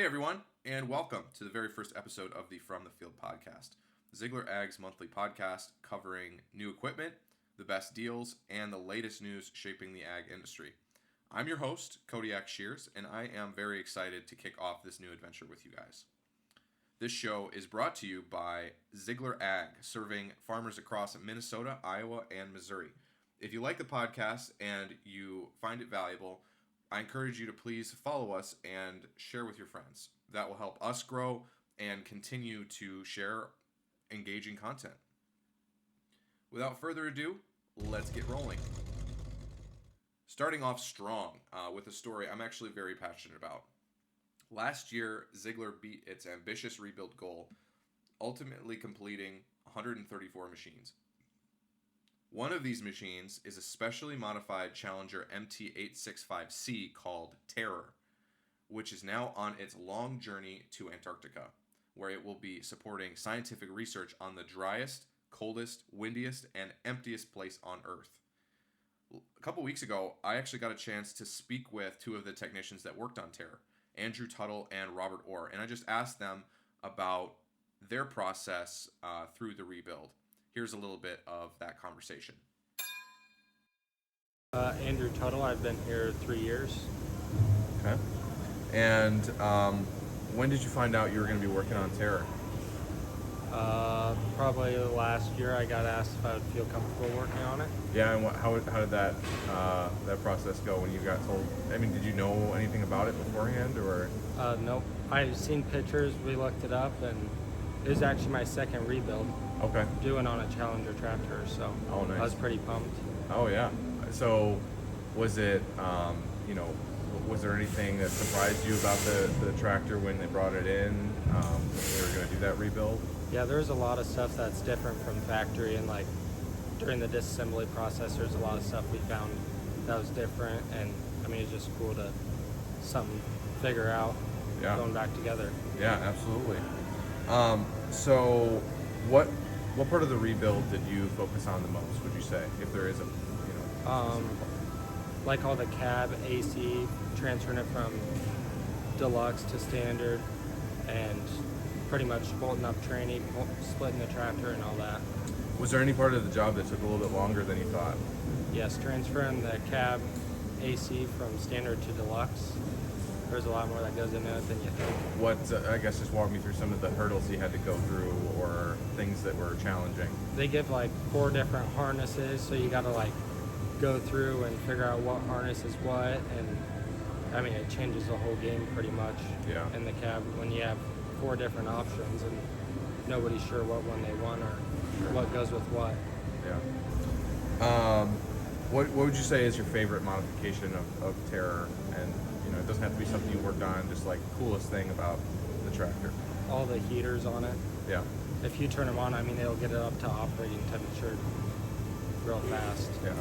Hey everyone, and welcome to the very first episode of the From the Field podcast, Ziegler Ag's monthly podcast covering new equipment, the best deals, and the latest news shaping the ag industry. I'm your host, Kodiak Shears, and I am very excited to kick off this new adventure with you guys. This show is brought to you by Ziegler Ag, serving farmers across Minnesota, Iowa, and Missouri. If you like the podcast and you find it valuable, I encourage you to please follow us and share with your friends. That will help us grow and continue to share engaging content. Without further ado, let's get rolling. Starting off strong with a story I'm actually very passionate about. Last year, Ziegler beat its ambitious rebuild goal, ultimately completing 134 machines. One of these machines is a specially modified Challenger MT865C called Terror, which is now on its long journey to Antarctica, where it will be supporting scientific research on the driest, coldest, windiest, and emptiest place on Earth. A couple weeks ago, I actually got a chance to speak with two of the technicians that worked on Terror, Andrew Tuttle and Robert Ohrt, and I just asked them about their process through the rebuild. Here's a little bit of that conversation. Andrew Tuttle, I've been here 3 years. Okay. And when did you find out you were going to be working on Terror? Probably last year I got asked if I would feel comfortable working on it. Yeah, and how did that process go when you got told? I mean, did you know anything about it beforehand, or? Nope. I've seen pictures, we looked it up, and it was actually my second rebuild. Okay. Doing on a Challenger tractor, so oh, nice. I was pretty pumped. Oh, yeah. So was it, was there anything that surprised you about the tractor when they brought it in, when they were going to do that rebuild? Yeah, there's a lot of stuff that's different from factory, and like during the disassembly process, there's a lot of stuff we found that was different, and I mean, it's just cool to figure out going back together. Yeah, absolutely. So what part of the rebuild did you focus on the most, would you say, if there is a, like all the cab, AC, transferring it from deluxe to standard, and pretty much bolting up training, splitting the tractor and all that. Was there any part of the job that took a little bit longer than you thought? Yes, transferring the cab AC from standard to deluxe. There's a lot more that goes into it than you think. What, I guess just walk me through some of the hurdles you had to go through or things that were challenging. They give like 4 different harnesses, so you gotta like go through and figure out what harness is what, and I mean, it changes the whole game pretty much in the cab when you have 4 different options and nobody's sure what one they want or what goes with what. Yeah. What would you say is your favorite modification of Terror? And it doesn't have to be something you worked on, just like coolest thing about the tractor. All the heaters on it. Yeah. If you turn them on, I mean, it'll get it up to operating temperature real fast. Yeah.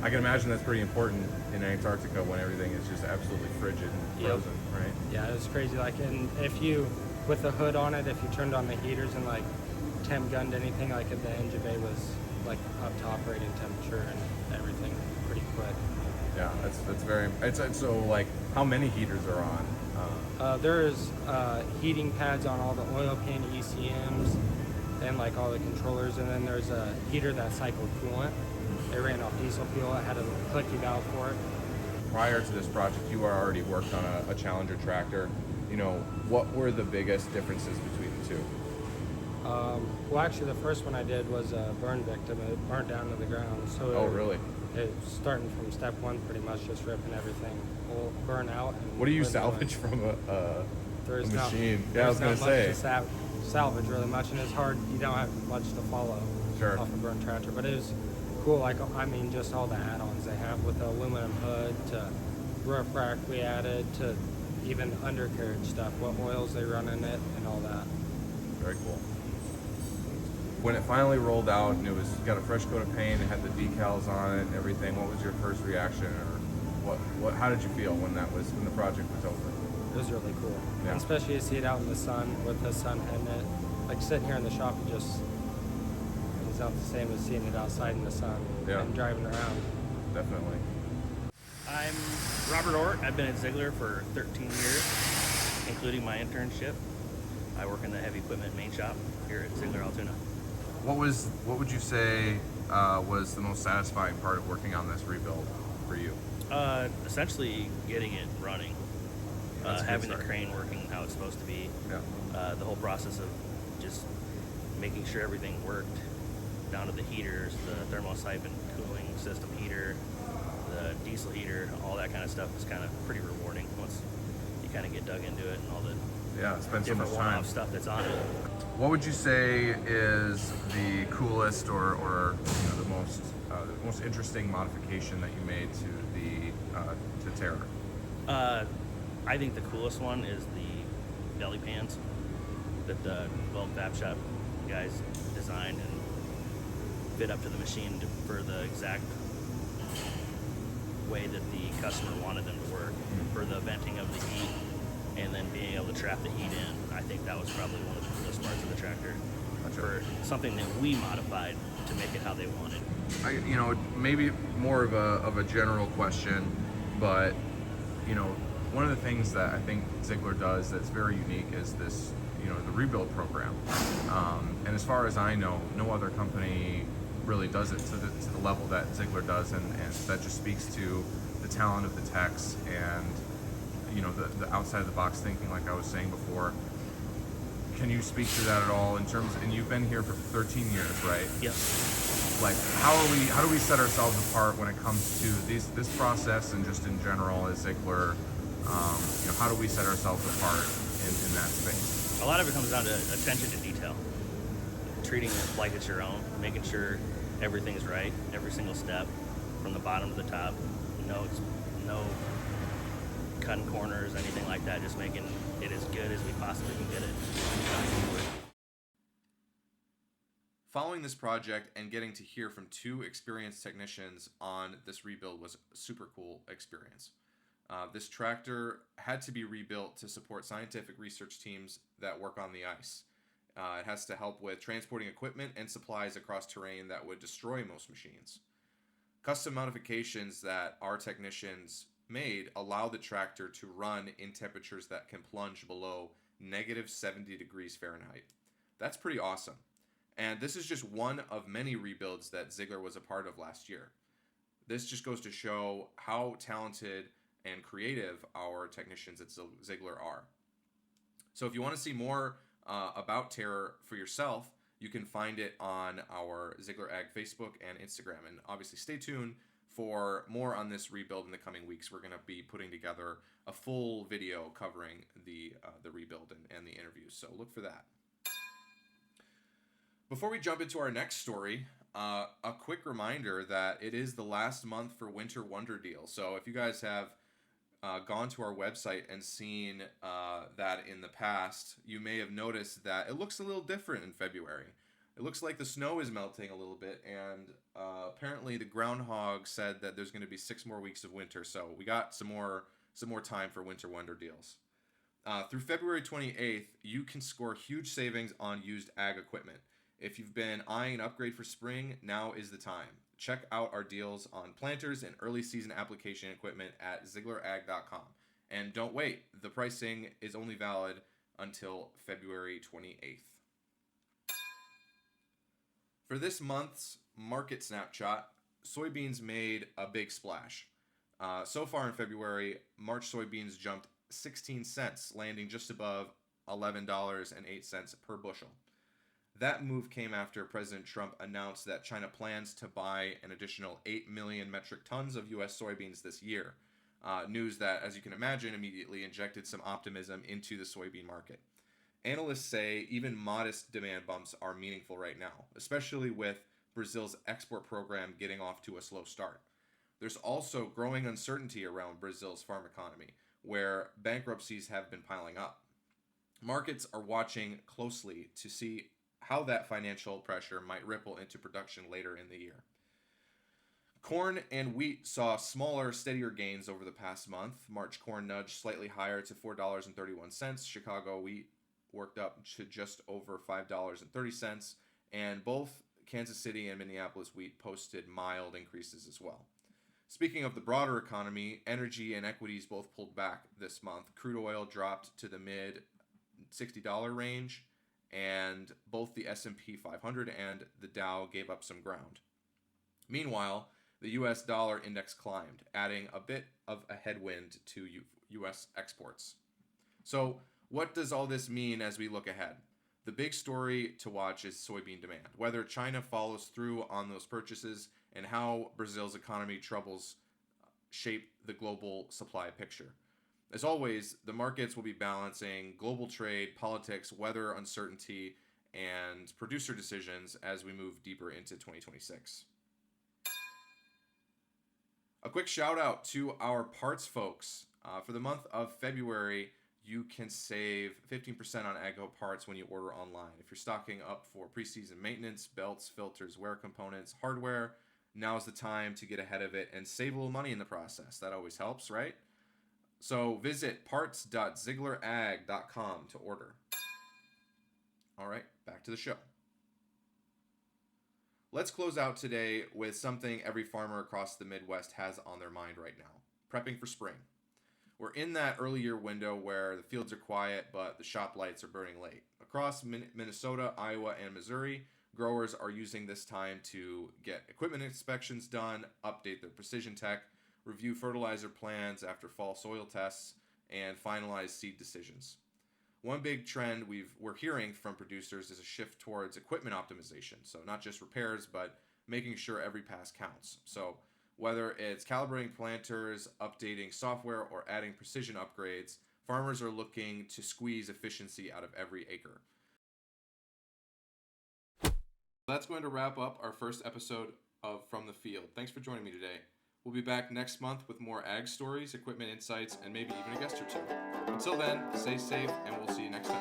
I can imagine that's pretty important in Antarctica when everything is just absolutely frigid and frozen, right? Yeah, it's crazy. Like, and if you, with the hood on it, if you turned on the heaters and like temp gunned anything, like if the engine bay was like up to operating temperature and everything pretty quick. Yeah, that's very. It's so like, how many heaters are on? There's heating pads on all the oil pan ECMs and like all the controllers, and then there's a heater that cycled coolant. It ran off diesel fuel. It had a clicky valve for it. Prior to this project, you were already worked on a Challenger tractor. What were the biggest differences between the two? Well, actually, the first one I did was a burn victim. It burnt down to the ground. So really? It's starting from step 1, pretty much just ripping everything. Will burn out. And what do you salvage from a machine? Yeah, I was going to say. Salvage really much, and it's hard. You don't have much to follow off a burn tractor, but it was cool. Like, I mean, just all the add-ons they have with the aluminum hood to roof rack we added to even undercarriage stuff, what oils they run in it, and all that. Very cool. When it finally rolled out and it was got a fresh coat of paint, it had the decals on it and everything, what was your first reaction, or how did you feel when the project was over? It was really cool. Yeah. And especially to see it out in the sun with the sun hitting it. Like sitting here in the shop, it's not the same as seeing it outside in the sun and driving around. Definitely. I'm Robert Ohrt. I've been at Ziegler for 13 years, including my internship. I work in the heavy equipment main shop here at Ziegler Altoona. What would you say was the most satisfying part of working on this rebuild for you? Essentially getting it running, having the crane working how it's supposed to be. Yeah. The whole process of just making sure everything worked, down to the heaters, the thermosiphon cooling system heater, the diesel heater, all that kind of stuff is kind of pretty rewarding once you kind of get dug into it and all the spend so different much time. one-off stuff that's on it. What would you say is the coolest or the most interesting modification that you made to the to Terror? I think the coolest one is the belly pans that the fab shop guys designed and fit up to the machine for the exact way that the customer wanted them to work, for the venting of the heat and then being able to trap the heat in. I think that was probably one of the coolest parts of the tractor. For something that we modified to make it how they wanted. Maybe more of a general question, but one of the things that I think Ziegler does that's very unique is this, the rebuild program. And as far as I know, no other company really does it to the level that Ziegler does, and that just speaks to the talent of the techs and the outside of the box thinking, like I was saying before. Can you speak to that at all in terms? And you've been here for 13 years, right? Yep. Like, how do we set ourselves apart when it comes to this process and just in general as Ziegler? How do we set ourselves apart in that space? A lot of it comes down to attention to detail, treating it like it's your own, making sure everything's right, every single step, from the bottom to the top. No cutting corners, anything like that. Just making it as good as we possibly can get it. Following this project and getting to hear from two experienced technicians on this rebuild was a super cool experience. This tractor had to be rebuilt to support scientific research teams that work on the ice. It has to help with transporting equipment and supplies across terrain that would destroy most machines. Custom modifications that our technicians made allow the tractor to run in temperatures that can plunge below negative 70 degrees Fahrenheit. That's pretty awesome. And this is just one of many rebuilds that Ziegler was a part of last year. This just goes to show how talented and creative our technicians at Ziegler are. So if you want to see more about Terror for yourself, you can find it on our Ziegler Ag Facebook and Instagram. And obviously stay tuned for more on this rebuild in the coming weeks. We're going to be putting together a full video covering the rebuild and the interviews. So look for that. Before we jump into our next story, a quick reminder that it is the last month for Winter Wonder Deal. So if you guys have gone to our website and seen that in the past, you may have noticed that it looks a little different in February. It looks like the snow is melting a little bit, and apparently the groundhog said that there's going to be 6 more weeks of winter, so we got some more time for Winter Wonder Deals. Through February 28th, you can score huge savings on used ag equipment. If you've been eyeing an upgrade for spring, now is the time. Check out our deals on planters and early season application equipment at ZieglerAg.com. And don't wait, the pricing is only valid until February 28th. For this month's market snapshot, soybeans made a big splash. So far in February, March soybeans jumped 16 cents, landing just above $11.08 per bushel. That move came after President Trump announced that China plans to buy an additional 8 million metric tons of U.S. soybeans this year. News that, as you can imagine, immediately injected some optimism into the soybean market. Analysts say even modest demand bumps are meaningful right now, especially with Brazil's export program getting off to a slow start. There's also growing uncertainty around Brazil's farm economy, where bankruptcies have been piling up. Markets are watching closely to see how that financial pressure might ripple into production later in the year. Corn and wheat saw smaller, steadier gains over the past month. March corn nudged slightly higher to $4.31. Chicago wheat worked up to just over $5.30. And both Kansas City and Minneapolis wheat posted mild increases as well. Speaking of the broader economy, energy and equities both pulled back this month. Crude oil dropped to the mid $60 range, and both the S&P 500 and the Dow gave up some ground. Meanwhile, the US dollar index climbed, adding a bit of a headwind to US exports. So, what does all this mean as we look ahead? The big story to watch is soybean demand, whether China follows through on those purchases, and how Brazil's economy troubles shape the global supply picture. As always, the markets will be balancing global trade, politics, weather uncertainty, and producer decisions as we move deeper into 2026. A quick shout out to our parts folks. For the month of February, you can save 15% on AGCO parts when you order online. If you're stocking up for preseason maintenance, belts, filters, wear components, hardware, now's the time to get ahead of it and save a little money in the process. That always helps, right? So visit parts.zieglerag.com to order. All right, back to the show. Let's close out today with something every farmer across the Midwest has on their mind right now: prepping for spring. We're in that early year window where the fields are quiet, but the shop lights are burning late. Across Minnesota, Iowa, and Missouri, growers are using this time to get equipment inspections done, update their precision tech, review fertilizer plans after fall soil tests, and finalize seed decisions. One big trend we're hearing from producers is a shift towards equipment optimization. So not just repairs, but making sure every pass counts. So whether it's calibrating planters, updating software, or adding precision upgrades, farmers are looking to squeeze efficiency out of every acre. That's going to wrap up our first episode of From the Field. Thanks for joining me today. We'll be back next month with more ag stories, equipment insights, and maybe even a guest or two. Until then, stay safe, and we'll see you next time.